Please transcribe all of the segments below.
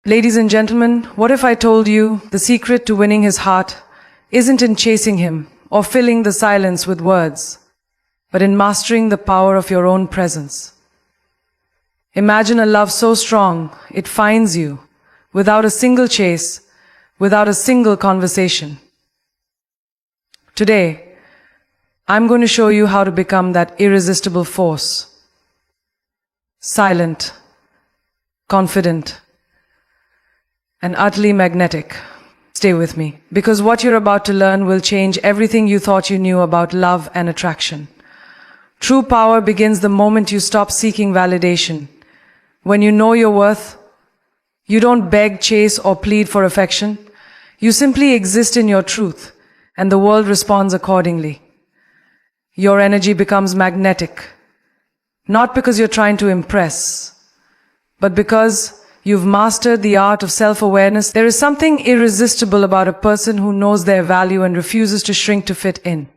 Ladies and gentlemen, what if I told you the secret to winning his heart isn't in chasing him or filling the silence with words, but in mastering the power of your own presence? Imagine a love so strong it finds you without a single chase, without a single conversation. Today, I'm going to show you how to become that irresistible force. Silent, confident, and utterly magnetic. Stay with me, because what you're about to learn will change everything you thought you knew about love and attraction. True power begins the moment you stop seeking validation. When you know your worth, you don't beg, chase, or plead for affection. You simply exist in your truth, and the world responds accordingly. Your energy becomes magnetic, not because you're trying to impress, but because you've mastered the art of self-awareness. There is something irresistible about a person who knows their value and refuses to shrink to fit in.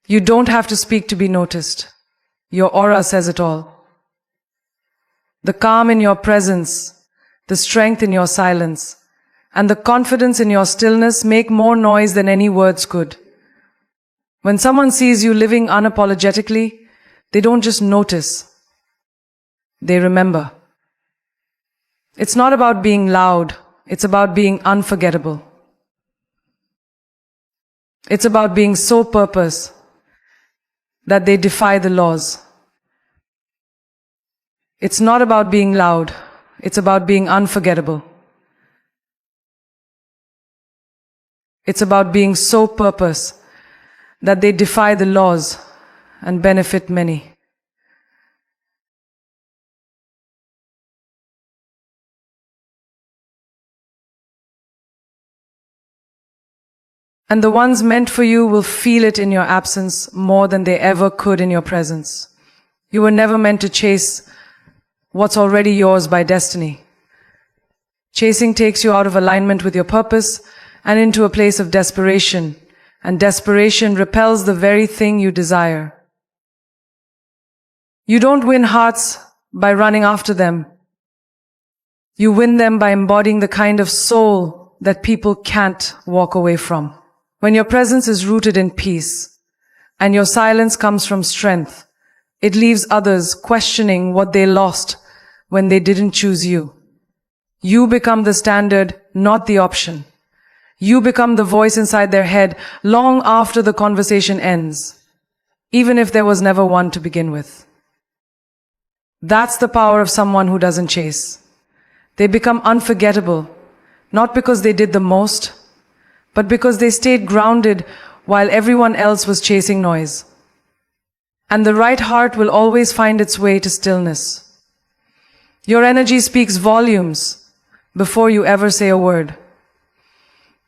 You don't have to speak to be noticed. Your aura says it all. The calm in your presence, the strength in your silence, and the confidence in your stillness make more noise than any words could. When someone sees you living unapologetically, they don't just notice, they remember. It's not about being loud, it's about being unforgettable. It's about being so purpose that they defy the laws. It's not about being loud, it's about being unforgettable. It's about being so purpose that they defy the laws and benefit many. And the ones meant for you will feel it in your absence more than they ever could in your presence. You were never meant to chase what's already yours by destiny. Chasing takes you out of alignment with your purpose and into a place of desperation, and desperation repels the very thing you desire. You don't win hearts by running after them. You win them by embodying the kind of soul that people can't walk away from. When your presence is rooted in peace and your silence comes from strength, it leaves others questioning what they lost when they didn't choose you. You become the standard, not the option. You become the voice inside their head long after the conversation ends, even if there was never one to begin with. That's the power of someone who doesn't chase. They become unforgettable, not because they did the most, but because they stayed grounded while everyone else was chasing noise. And the right heart will always find its way to stillness. Your energy speaks volumes before you ever say a word.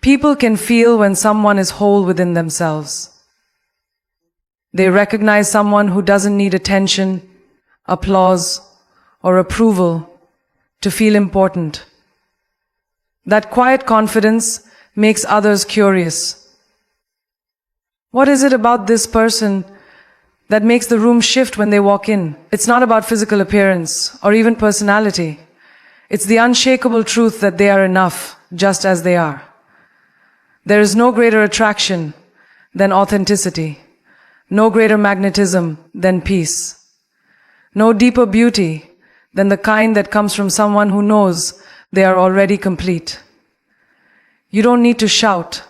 People can feel when someone is whole within themselves. They recognize someone who doesn't need attention, applause, or approval to feel important. That quiet confidence makes others curious. What is it about this person that makes the room shift when they walk in? It's not about physical appearance or even personality. It's the unshakable truth that they are enough just as they are. There is no greater attraction than authenticity, no greater magnetism than peace. No deeper beauty than the kind that comes from someone who knows they are already complete. You don't need to shout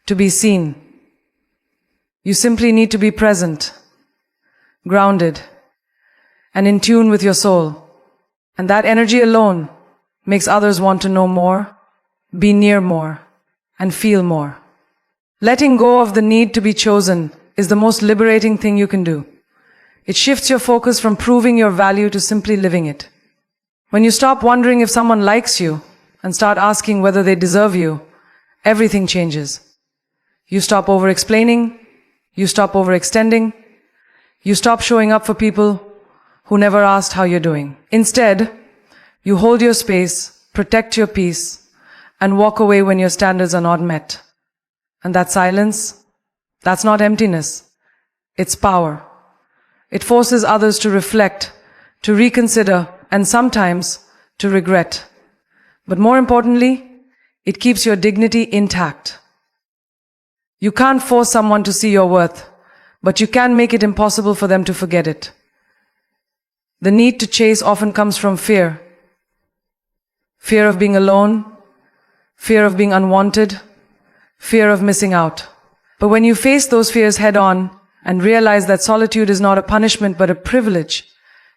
to be seen. You simply need to be present, grounded, and in tune with your soul. And that energy alone makes others want to know more, be near more, and feel more. Letting go of the need to be chosen is the most liberating thing you can do. It shifts your focus from proving your value to simply living it. When you stop wondering if someone likes you and start asking whether they deserve you, everything changes. You stop over-explaining, you stop overextending, you stop showing up for people who never asked how you're doing. Instead, you hold your space, protect your peace, and walk away when your standards are not met. And that silence, that's not emptiness, it's power. It forces others to reflect, to reconsider, and sometimes to regret. But more importantly, it keeps your dignity intact. You can't force someone to see your worth, but you can make it impossible for them to forget it. The need to chase often comes from fear. Fear of being alone, fear of being unwanted, fear of missing out. But when you face those fears head on and realize that solitude is not a punishment but a privilege,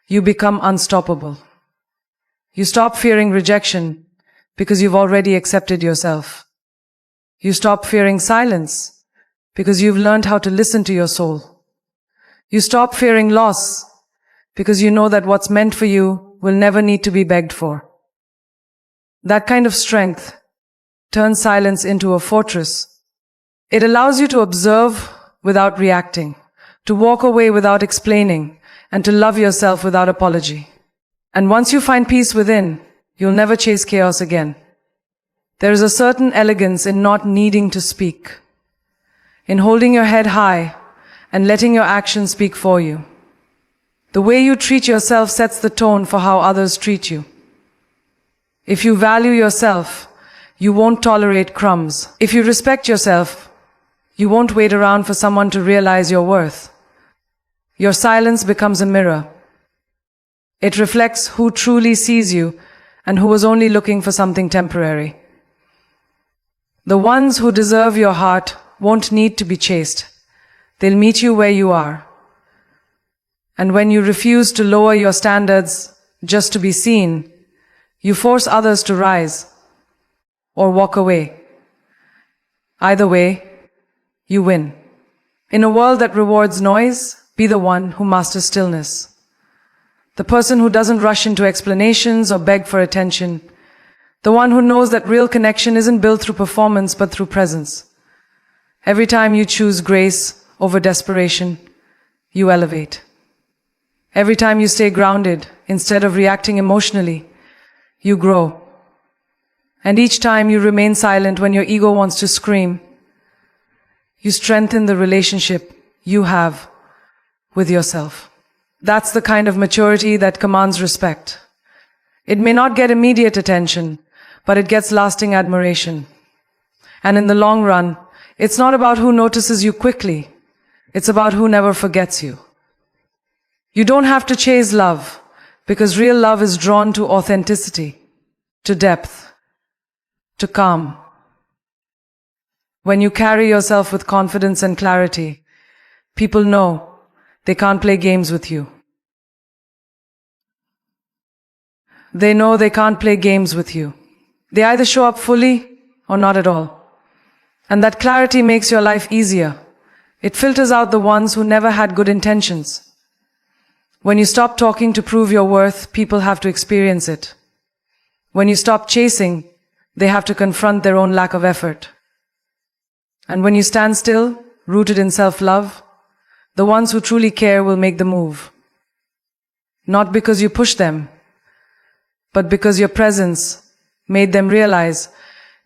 you become unstoppable. You stop fearing rejection because you've already accepted yourself. You stop fearing silence because you've learned how to listen to your soul. You stop fearing loss because you know that what's meant for you will never need to be begged for. That kind of strength turns silence into a fortress. It allows you to observe without reacting, to walk away without explaining, and to love yourself without apology. And once you find peace within, you'll never chase chaos again. There is a certain elegance in not needing to speak, in holding your head high and letting your actions speak for you. The way you treat yourself sets the tone for how others treat you. If you value yourself, you won't tolerate crumbs. If you respect yourself, you won't wait around for someone to realize your worth. Your silence becomes a mirror. It reflects who truly sees you and who was only looking for something temporary. The ones who deserve your heart won't need to be chased. They'll meet you where you are. And when you refuse to lower your standards just to be seen, you force others to rise or walk away. Either way, you win. In a world that rewards noise, be the one who masters stillness. The person who doesn't rush into explanations or beg for attention. The one who knows that real connection isn't built through performance but through presence. Every time you choose grace over desperation, you elevate. Every time you stay grounded instead of reacting emotionally, you grow. And each time you remain silent when your ego wants to scream, you strengthen the relationship you have with yourself. That's the kind of maturity that commands respect. It may not get immediate attention, but it gets lasting admiration. And in the long run, it's not about who notices you quickly. It's about who never forgets you. You don't have to chase love, because real love is drawn to authenticity, to depth, to calm. When you carry yourself with confidence and clarity, people know they can't play games with you. They know they can't play games with you. They either show up fully or not at all. And that clarity makes your life easier. It filters out the ones who never had good intentions. When you stop talking to prove your worth, people have to experience it. When you stop chasing, they have to confront their own lack of effort. And when you stand still, rooted in self-love, the ones who truly care will make the move. Not because you push them, but because your presence made them realize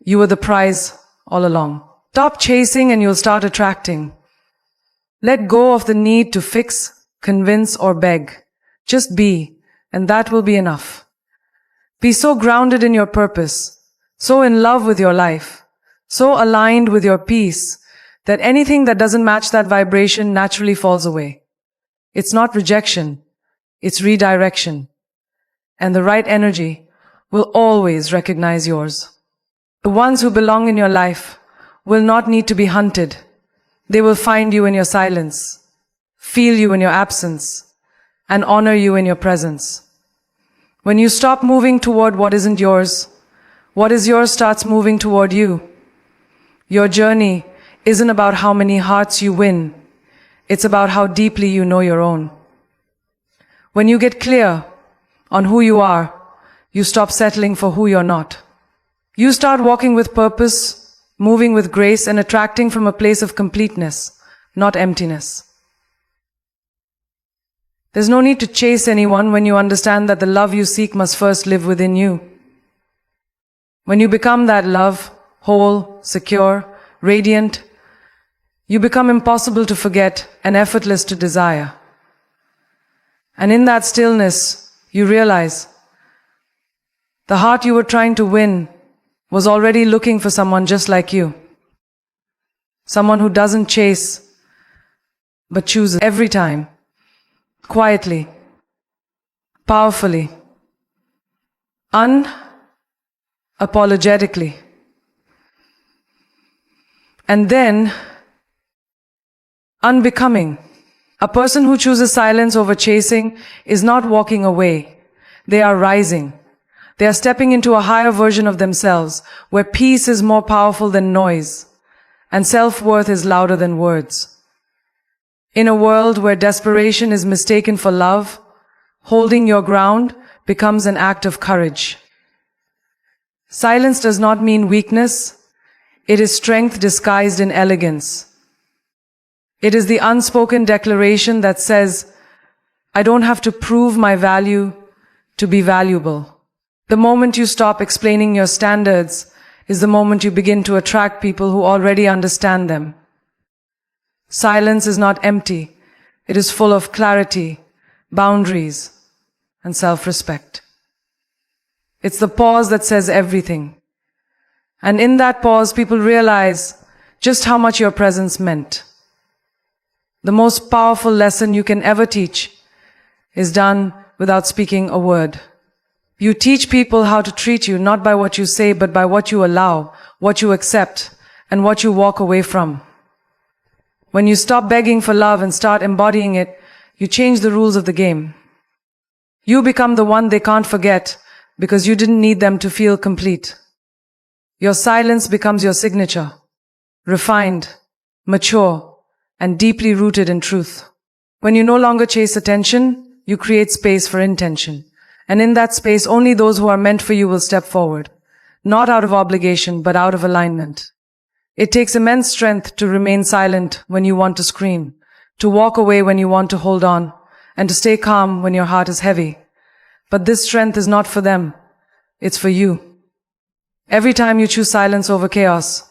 you were the prize all along. Stop chasing and you'll start attracting. Let go of the need to fix, convince, or beg. Just be, and that will be enough. Be so grounded in your purpose, so in love with your life, so aligned with your peace, that anything that doesn't match that vibration naturally falls away. It's not rejection, it's redirection. And the right energy will always recognize yours. The ones who belong in your life will not need to be hunted. They will find you in your silence, feel you in your absence, and honor you in your presence. When you stop moving toward what isn't yours, what is yours starts moving toward you. Your journey isn't about how many hearts you win. It's about how deeply you know your own. When you get clear on who you are, you stop settling for who you're not. You start walking with purpose, moving with grace, and attracting from a place of completeness, not emptiness. There's no need to chase anyone when you understand that the love you seek must first live within you. When you become that love, whole, secure, radiant, you become impossible to forget and effortless to desire. And in that stillness, you realize The heart you were trying to win was already looking for someone just like you. Someone who doesn't chase, but chooses every time, quietly, powerfully, unapologetically. And then, unbecoming. A person who chooses silence over chasing is not walking away. They are rising. They are stepping into a higher version of themselves, where peace is more powerful than noise, and self-worth is louder than words. In a world where desperation is mistaken for love, holding your ground becomes an act of courage. Silence does not mean weakness. It is strength disguised in elegance. It is the unspoken declaration that says, I don't have to prove my value to be valuable. The moment you stop explaining your standards is the moment you begin to attract people who already understand them. Silence is not empty. It is full of clarity, boundaries, and self-respect. It's the pause that says everything. And in that pause, people realize just how much your presence meant. The most powerful lesson you can ever teach is done without speaking a word. You teach people how to treat you not by what you say, but by what you allow, what you accept, and what you walk away from. When you stop begging for love and start embodying it, you change the rules of the game. You become the one they can't forget because you didn't need them to feel complete. Your silence becomes your signature, refined, mature, and deeply rooted in truth. When you no longer chase attention, you create space for intention. And in that space, only those who are meant for you will step forward, not out of obligation, but out of alignment. It takes immense strength to remain silent when you want to scream, to walk away when you want to hold on, and to stay calm when your heart is heavy. But this strength is not for them. It's for you. Every time you choose silence over chaos,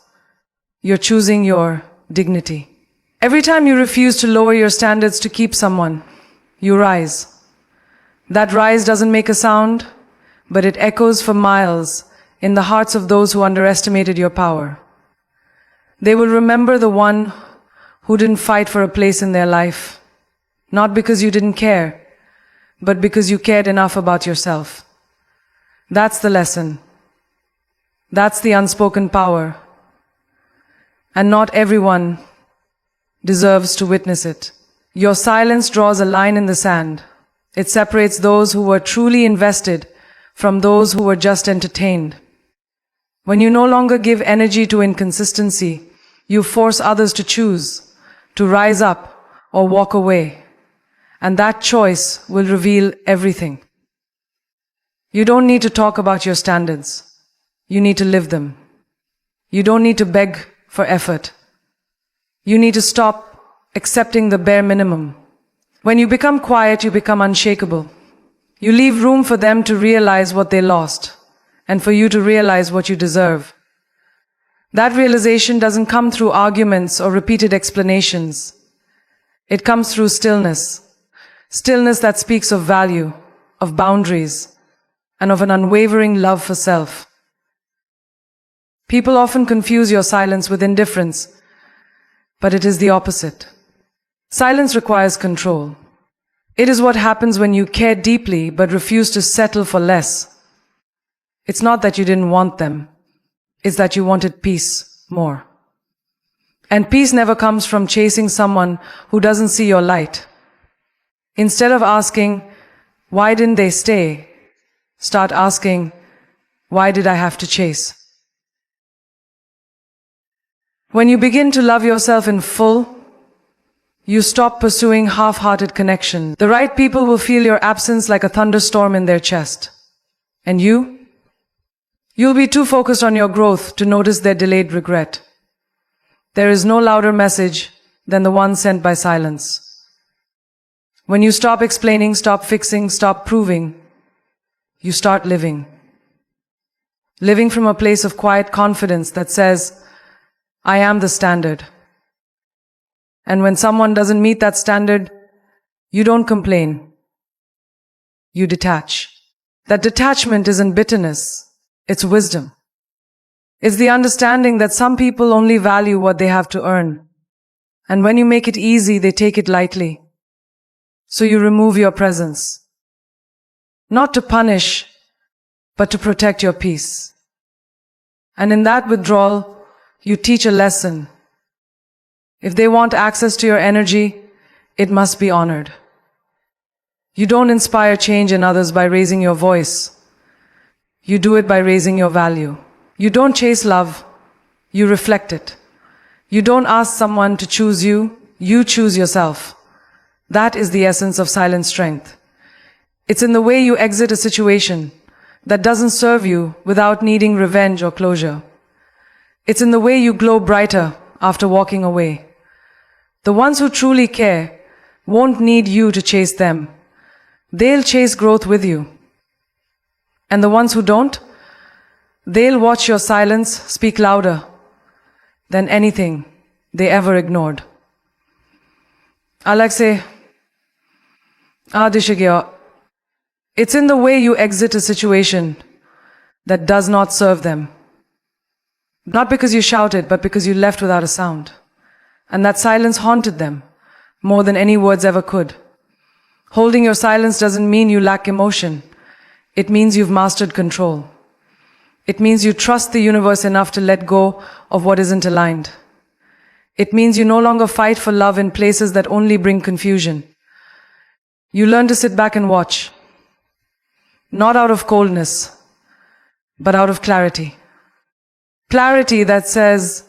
you're choosing your dignity. Every time you refuse to lower your standards to keep someone, you rise. That rise doesn't make a sound, but it echoes for miles in the hearts of those who underestimated your power. They will remember the one who didn't fight for a place in their life, not because you didn't care, but because you cared enough about yourself. That's the lesson. That's the unspoken power. And not everyone deserves to witness it. Your silence draws a line in the sand. It separates those who were truly invested from those who were just entertained. When you no longer give energy to inconsistency, you force others to choose, to rise up or walk away. And that choice will reveal everything. You don't need to talk about your standards. You need to live them. You don't need to beg for effort. You need to stop accepting the bare minimum. When you become quiet, you become unshakable. You leave room for them to realize what they lost, and for you to realize what you deserve. That realization doesn't come through arguments or repeated explanations. It comes through stillness. Stillness that speaks of value, of boundaries, and of an unwavering love for self. People often confuse your silence with indifference, but it is the opposite. Silence requires control. It is what happens when you care deeply but refuse to settle for less. It's not that you didn't want them. It's that you wanted peace more. And peace never comes from chasing someone who doesn't see your light. Instead of asking, why didn't they stay? Start asking, why did I have to chase? When you begin to love yourself in full, you stop pursuing half-hearted connection. The right people will feel your absence like a thunderstorm in their chest. And you'll be too focused on your growth to notice their delayed regret. There is no louder message than the one sent by silence. When you stop explaining, stop fixing, stop proving, you start living. Living from a place of quiet confidence that says, I am the standard. And when someone doesn't meet that standard, you don't complain. You detach. That detachment isn't bitterness, it's wisdom. It's the understanding that some people only value what they have to earn. And when you make it easy, they take it lightly. So you remove your presence. Not to punish, but to protect your peace. And in that withdrawal, you teach a lesson. If they want access to your energy, it must be honored. You don't inspire change in others by raising your voice. You do it by raising your value. You don't chase love, you reflect it. You don't ask someone to choose you, you choose yourself. That is the essence of silent strength. It's in the way you exit a situation that doesn't serve you without needing revenge or closure. It's in the way you glow brighter after walking away. The ones who truly care won't need you to chase them. They'll chase growth with you. And the ones who don't, they'll watch your silence speak louder than anything they ever ignored. Alexei Adishigya, it's in the way you exit a situation that does not serve them. Not because you shouted, but because you left without a sound. And that silence haunted them more than any words ever could. Holding your silence doesn't mean you lack emotion. It means you've mastered control. It means you trust the universe enough to let go of what isn't aligned. It means you no longer fight for love in places that only bring confusion. You learn to sit back and watch. Not out of coldness, but out of clarity. Clarity that says,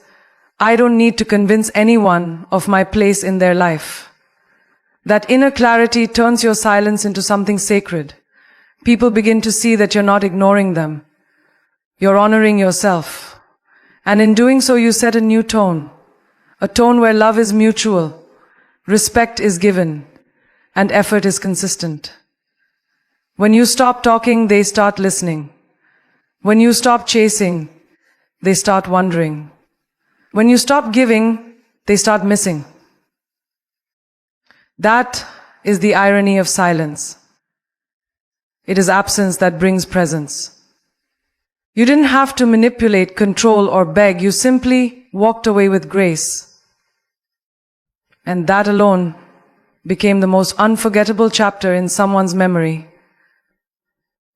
I don't need to convince anyone of my place in their life. That inner clarity turns your silence into something sacred. People begin to see that you're not ignoring them. You're honoring yourself. And in doing so, you set a new tone. A tone where love is mutual, respect is given, and effort is consistent. When you stop talking, they start listening. When you stop chasing, they start wondering. When you stop giving, they start missing. That is the irony of silence. It is absence that brings presence. You didn't have to manipulate, control, or beg. You simply walked away with grace. And that alone became the most unforgettable chapter in someone's memory.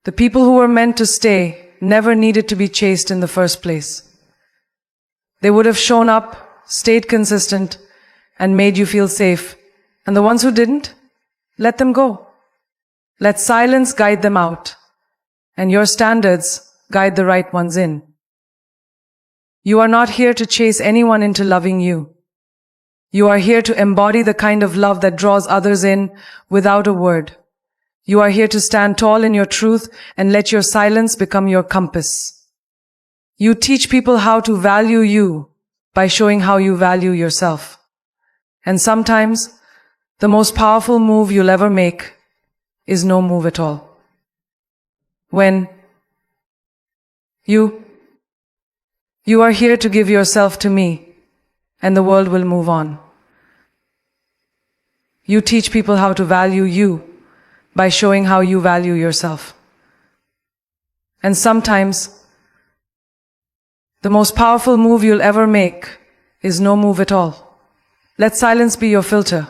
The people who were meant to stay never needed to be chased in the first place. They would have shown up, stayed consistent, and made you feel safe. And the ones who didn't, let them go. Let silence guide them out, and your standards guide the right ones in. You are not here to chase anyone into loving you. You are here to embody the kind of love that draws others in without a word. You are here to stand tall in your truth and let your silence become your compass. You teach people how to value you by showing how you value yourself. And sometimes, the most powerful move you'll ever make is no move at all. When you are here to give yourself to me, and the world will move on. You teach people how to value you by showing how you value yourself. And sometimes, the most powerful move you'll ever make is no move at all. Let silence be your filter.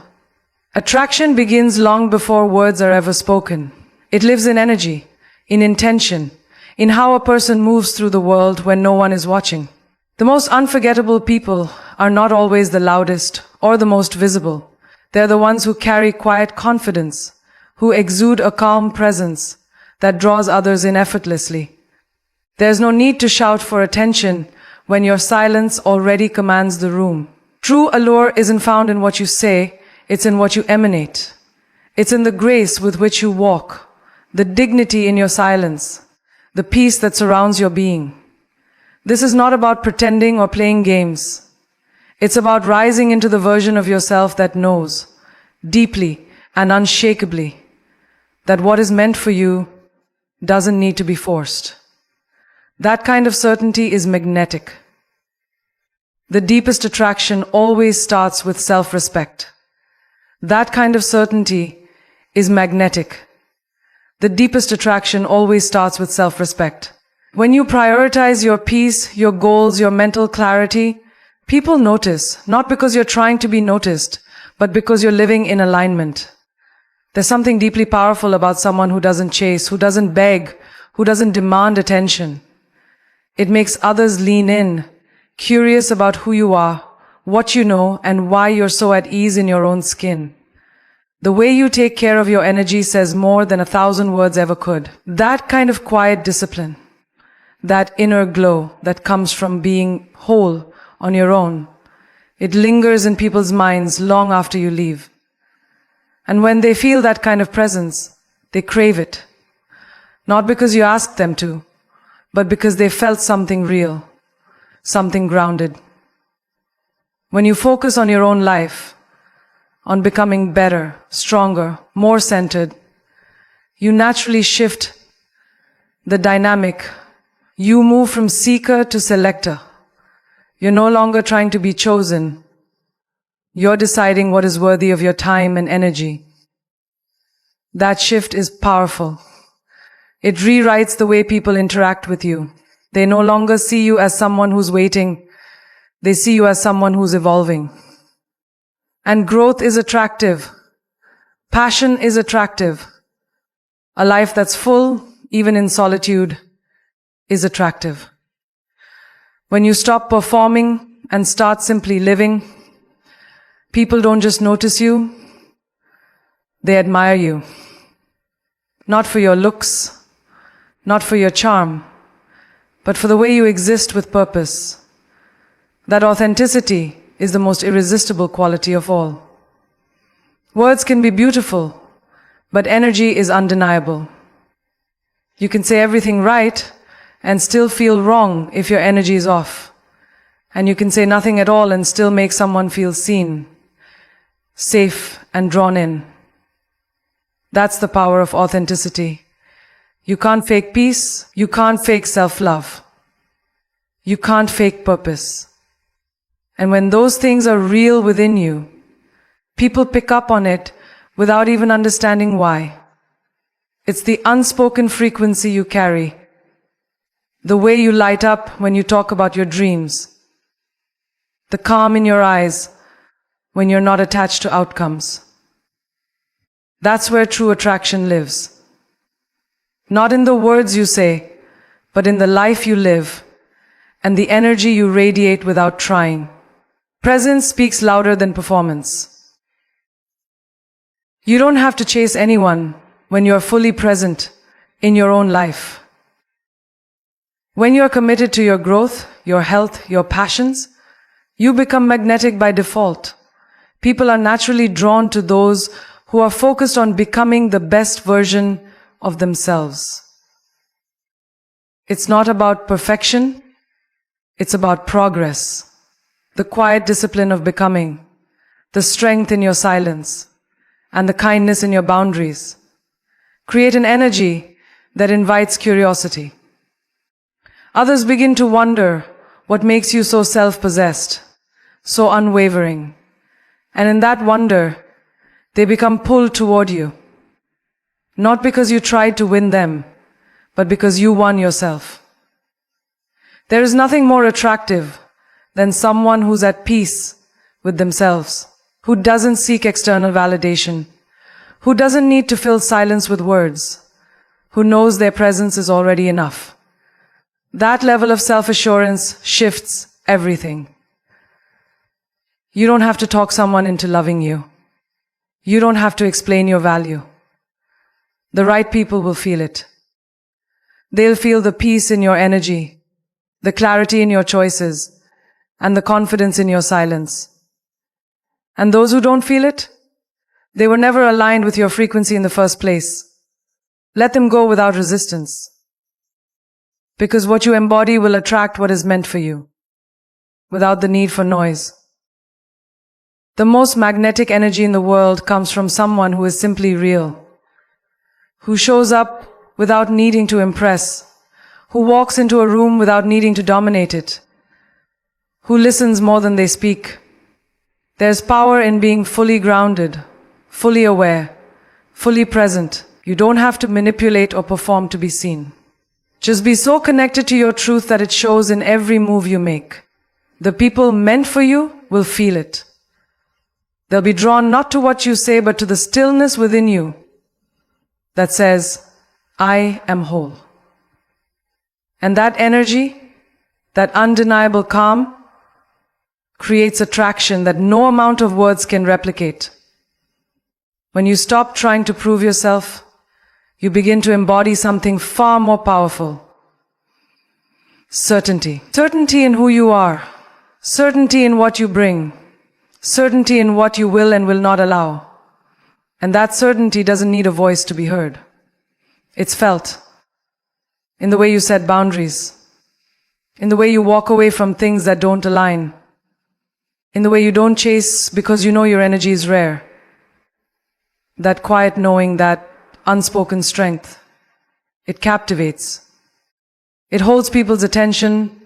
Attraction begins long before words are ever spoken. It lives in energy, in intention, in how a person moves through the world when no one is watching. The most unforgettable people are not always the loudest or the most visible. They're the ones who carry quiet confidence, who exude a calm presence that draws others in effortlessly. There's no need to shout for attention when your silence already commands the room. True allure isn't found in what you say, it's in what you emanate. It's in the grace with which you walk, the dignity in your silence, the peace that surrounds your being. This is not about pretending or playing games. It's about rising into the version of yourself that knows, deeply and unshakably, that what is meant for you doesn't need to be forced. That kind of certainty is magnetic. The deepest attraction always starts with self-respect. That kind of certainty is magnetic. The deepest attraction always starts with self-respect. When you prioritize your peace, your goals, your mental clarity, people notice, not because you're trying to be noticed, but because you're living in alignment. There's something deeply powerful about someone who doesn't chase, who doesn't beg, who doesn't demand attention. It makes others lean in, curious about who you are, what you know, and why you're so at ease in your own skin. The way you take care of your energy says more than 1,000 words ever could. That kind of quiet discipline, that inner glow that comes from being whole on your own, it lingers in people's minds long after you leave. And when they feel that kind of presence, they crave it. Not because you asked them to, but because they felt something real, something grounded. When you focus on your own life, on becoming better, stronger, more centered, you naturally shift the dynamic. You move from seeker to selector. You're no longer trying to be chosen. You're deciding what is worthy of your time and energy. That shift is powerful. It rewrites the way people interact with you. They no longer see you as someone who's waiting. They see you as someone who's evolving. And growth is attractive. Passion is attractive. A life that's full, even in solitude, is attractive. When you stop performing and start simply living, people don't just notice you, they admire you. Not for your looks, not for your charm, but for the way you exist with purpose. That authenticity is the most irresistible quality of all. Words can be beautiful, but energy is undeniable. You can say everything right and still feel wrong if your energy is off. And you can say nothing at all and still make someone feel seen, safe, and drawn in. That's the power of authenticity. You can't fake peace. You can't fake self-love. You can't fake purpose. And when those things are real within you, people pick up on it without even understanding why. It's the unspoken frequency you carry, the way you light up when you talk about your dreams, the calm in your eyes when you're not attached to outcomes. That's where true attraction lives. Not in the words you say, but in the life you live and the energy you radiate without trying. Presence speaks louder than performance. You don't have to chase anyone when you're fully present in your own life. When you're committed to your growth, your health, your passions, you become magnetic by default. People are naturally drawn to those who are focused on becoming the best version of themselves. It's not about perfection, it's about progress. The quiet discipline of becoming, the strength in your silence, and the kindness in your boundaries. Create an energy that invites curiosity. Others begin to wonder what makes you so self-possessed, so unwavering. And in that wonder, they become pulled toward you. Not because you tried to win them, but because you won yourself. There is nothing more attractive than someone who's at peace with themselves, who doesn't seek external validation, who doesn't need to fill silence with words, who knows their presence is already enough. That level of self-assurance shifts everything. You don't have to talk someone into loving you. You don't have to explain your value. The right people will feel it. They'll feel the peace in your energy, the clarity in your choices, and the confidence in your silence. And those who don't feel it, they were never aligned with your frequency in the first place. Let them go without resistance. Because what you embody will attract what is meant for you, without the need for noise. The most magnetic energy in the world comes from someone who is simply real, who shows up without needing to impress, who walks into a room without needing to dominate it, who listens more than they speak. There's power in being fully grounded, fully aware, fully present. You don't have to manipulate or perform to be seen. Just be so connected to your truth that it shows in every move you make. The people meant for you will feel it. They'll be drawn not to what you say, but to the stillness within you that says, I am whole. And that energy, that undeniable calm, creates attraction that no amount of words can replicate. When you stop trying to prove yourself, you begin to embody something far more powerful. Certainty. Certainty in who you are. Certainty in what you bring. Certainty in what you will and will not allow. And that certainty doesn't need a voice to be heard. It's felt in the way you set boundaries, in the way you walk away from things that don't align, in the way you don't chase because you know your energy is rare. That quiet knowing, that unspoken strength, it captivates. It holds people's attention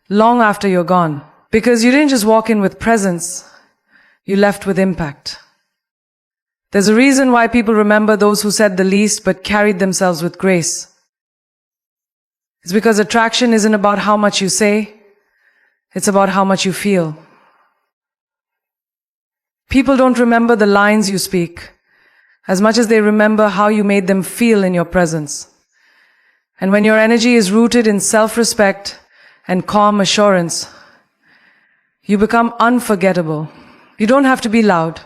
long after you're gone. Because you didn't just walk in with presence, you left with impact. There's a reason why people remember those who said the least but carried themselves with grace. It's because attraction isn't about how much you say, it's about how much you feel. People don't remember the lines you speak as much as they remember how you made them feel in your presence. And when your energy is rooted in self-respect and calm assurance, you become unforgettable. You don't have to be loud.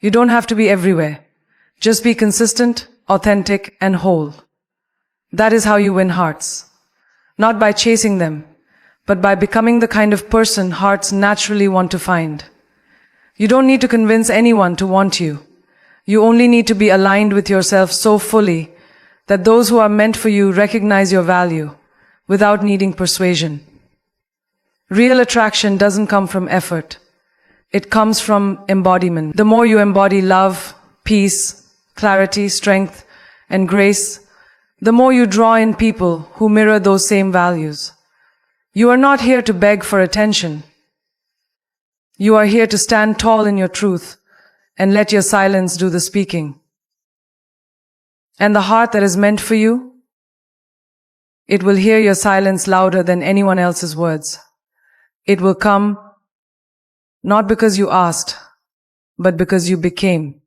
You don't have to be everywhere. Just be consistent, authentic, and whole. That is how you win hearts. Not by chasing them, but by becoming the kind of person hearts naturally want to find. You don't need to convince anyone to want you. You only need to be aligned with yourself so fully that those who are meant for you recognize your value without needing persuasion. Real attraction doesn't come from effort. It comes from embodiment. The more you embody love, peace, clarity, strength, and grace, the more you draw in people who mirror those same values. You are not here to beg for attention. You are here to stand tall in your truth and let your silence do the speaking. And the heart that is meant for you, it will hear your silence louder than anyone else's words. It will come not because you asked, but because you became.